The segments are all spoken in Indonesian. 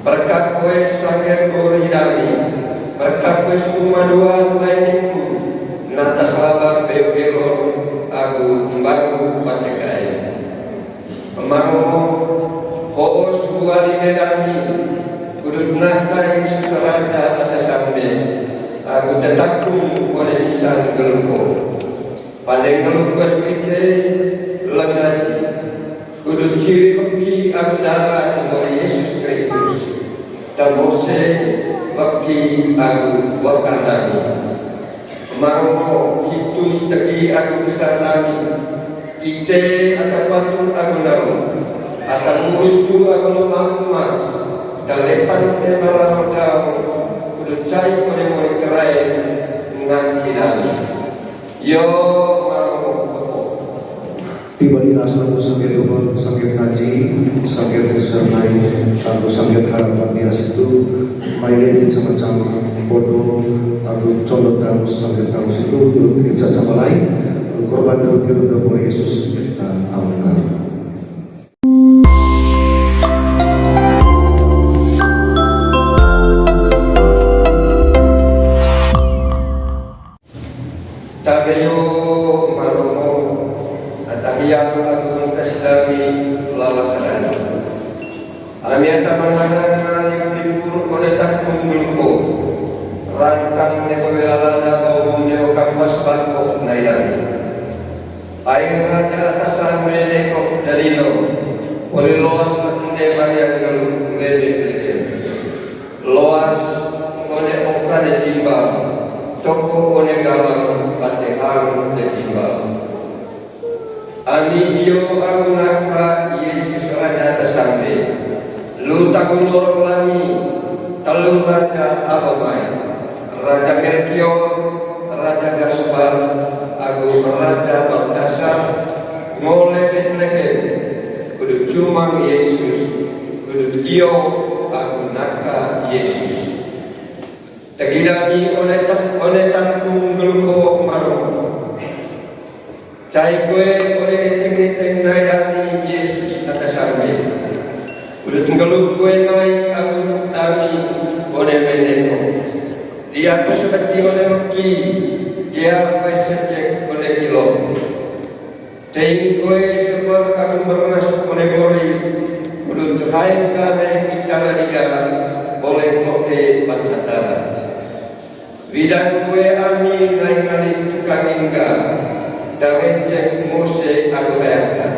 berkat kowe sakit kori dami, berkat kowe kumaduan laininku, nata sabar bebero aku membantu patekai. Maromo hoos buali medami, kudut nakai susarata atas sambe, aku tetakum oleh isan geluko. Paling geluko sekite lengati, kudut ciri beki aku darah oleh Yesus Kristus. Tambose beki aku wakandani. Maromo hitus tegi aku kesandani. Ite akan patut aku namu, akan menuju aku lemah emas, dalepan temalam jauh, kudu cai mulai kerai menganti dami. Yo mau tiba di asmatu sambil umur, sambil ngaji, sambil kesermai, aku sambil harapan dia situ, mainnya macam bodoh, aku condong tahu sambil tahu situ, kita sama lain. Korban dulu boleh Yesus kita amalkan. Tagayo maromo atahiyam agung kaslami lawasaran. Amiata mangarana libur konetak kumbulko. Rangkang nekowelalada bawong neokang wasbako naidani. Air raja atasan menekok dalino, oleh loas matune mariang galuh ngedek-ngedek. Loas ngone oka de timbal, toko one galang bate hang de timbal. Ani iyo aku naka Yesus raja atasan me, lu takun lorong lami, talu raja Abamai, raja Melkior, raja Gaspar, aku raja Baltasar, ngoleh-leh, kudu cuma Yesus, kudu iyo aku naka Yesus. Tegidami oleh takung geluko maru, cai kue oleh teng naidani Yesus natasarme, kudu tenggelu kue nai aku dami oleh mendeko, dia seperti oleh meki, dia pesejek oleh kilo. Teng kue sebab aku bernas oleh gori, kudu terhain kame kita liga oleh kote pancata. Bidang kue amin naik alis tukang hingga, darenceng Mose aku bayangkan,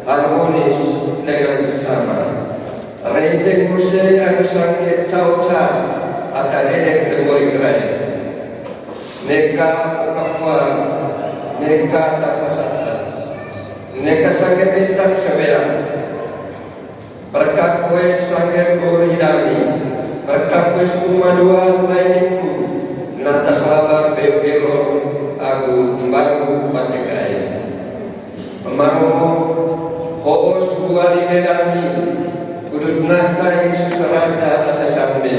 harmonis dengan sesama. Renceng Mose aku sakit cauca, akan edek dengori kerai. Neka kapwa, neka tak pasatan, neka sakit pencak sebelah. Berkat kue sakit gori dami, berkat kue kumaduan laininku, nata sabar bebero aku membantu patekai. Maromo hoos buali medami, kudut nakai susarata atas sambe,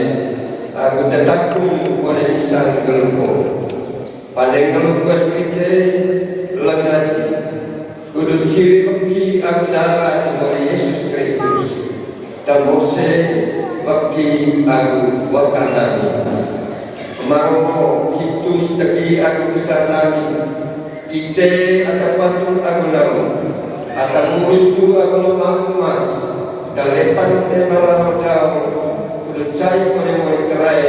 aku tetakum oleh isan geluko. Paling geluko sekite lengati, kudut ciri beki aku darah oleh Yesus Kristus. Tambose beki aku wakandani. Maromo hitus tegi aku kesandani, ite akan patut aku namu, akan menuju aku lemah emas, dalepan temalam jauh, kudu cai mulai kerai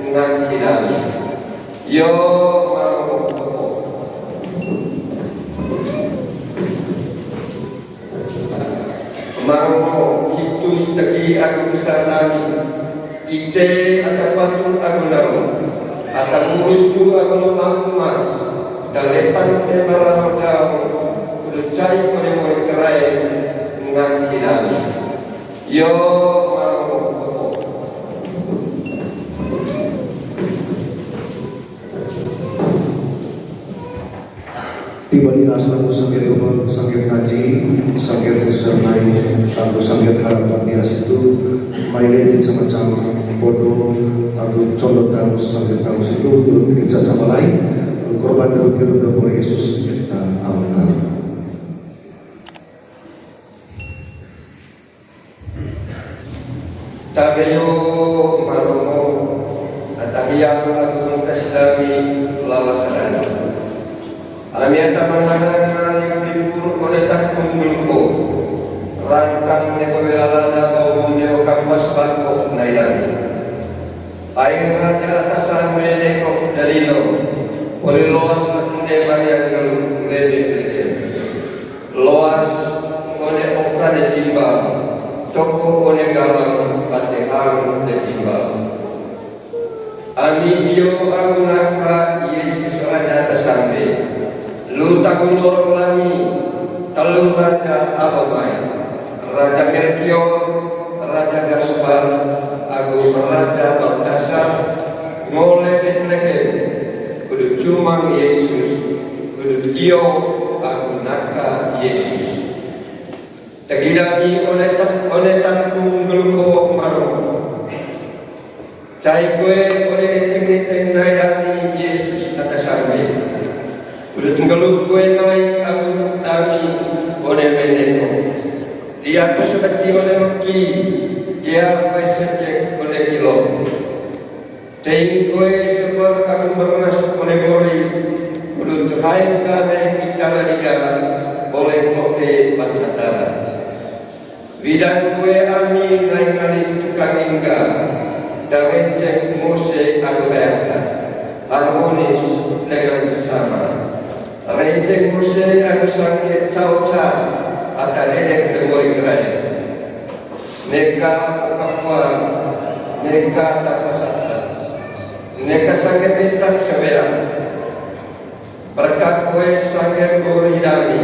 menganti dami. Yo maromo maromo hitus tegi aku kesandani, ite akan patut aku namu, akan menuju aku lemah emas, dalepan temalam jauh, kudu cai mulai kerai menganti dami. Yo maromo tiba di asmatu sambil umur, sambil ngaji, sambil kesermai, aku sambil harapan dia situ, mainnya macam bodoh, aku condong tahu sambil tahu situ, kita sama lain. Korban dulu boleh Yesus kita amalkan. Tagayo maromo atahiyang agung kaslami lawasan. Amiata mangarang libur oleh takun gulko rangkang nekobelalada bawang neo kampas bako nailani. Air raja atasan meneko dalino oleh loas lakunde bayang galu lebe loas oleh oka de timbal toko oleh galang batehang de timbal. Ami dio agunaka Yesus raja atasambe lu takun lorong lami telur raja Ahomai raja Melkior raja Gaspar agung raja Baltasar ngoleh lehem kudu cumang Yesus kudu dio agunaka Yesus tegidami oleh tangkung geluko maro cai kue oleh teng naidani Yesus atasambe kudu tunggalu kue nai agung dami oleh mendeko dia seperti oleh maki dia kue sejek oleh kilo teng kue sebuah agung bernas oleh gori kudu tuhain kame kita dia oleh kote bancata bidang kue amin naik alis tukang hingga dawenceng Mose agbayaka harmonis dengan sesama. Renceng Mose aku sangke cau-ca atau nenek demori kerai. Neka kapuan, neka tak pasatan, neka sangke pencak sebeang. Berkat kue sangke gori dami,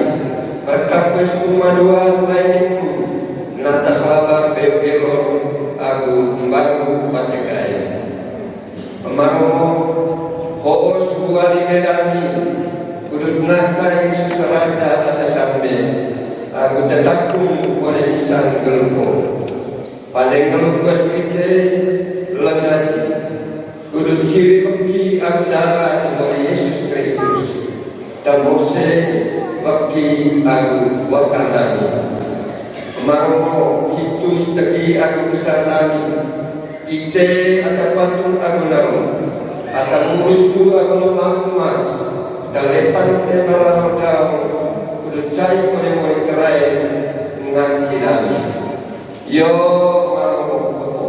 berkat kue semua dua laininku. Nata sabar beo-beo aku membantu patekai. Maromo hoos buali medami kudut naka Yesus raja atasambe aku tetakum oleh isang geluko paling geluko sekite lengaji kudut ciri beki aku darah oleh Yesus Kristus tambose beki aku wakandani maromo hitus teki aku kesarnani ite atapatung aku namu akan menuju aku lemah emas kaletan temalam kau kudu cai mone kerai nganti dami yo maromo popo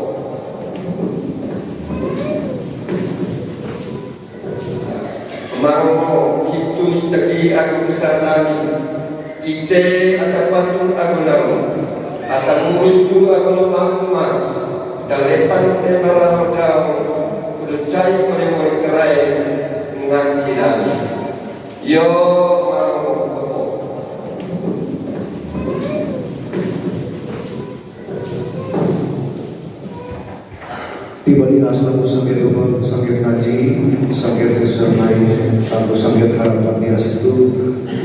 maromo hitus teki aku kesarnani ite atapatung aku namu akan menuju aku lemah emas kaletan temalam kau kudu cai mone kerai nganti dami yo maromo popo tiba di asal sangkir rumah, sangkir ngaji, sangkir kesermai, aku sangkir harapan di asitu,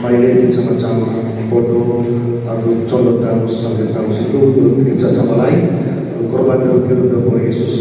maile di macam bodoh, aku colot dan sangkir kamu situ, kita sama lain, korban dulu kita Yesus.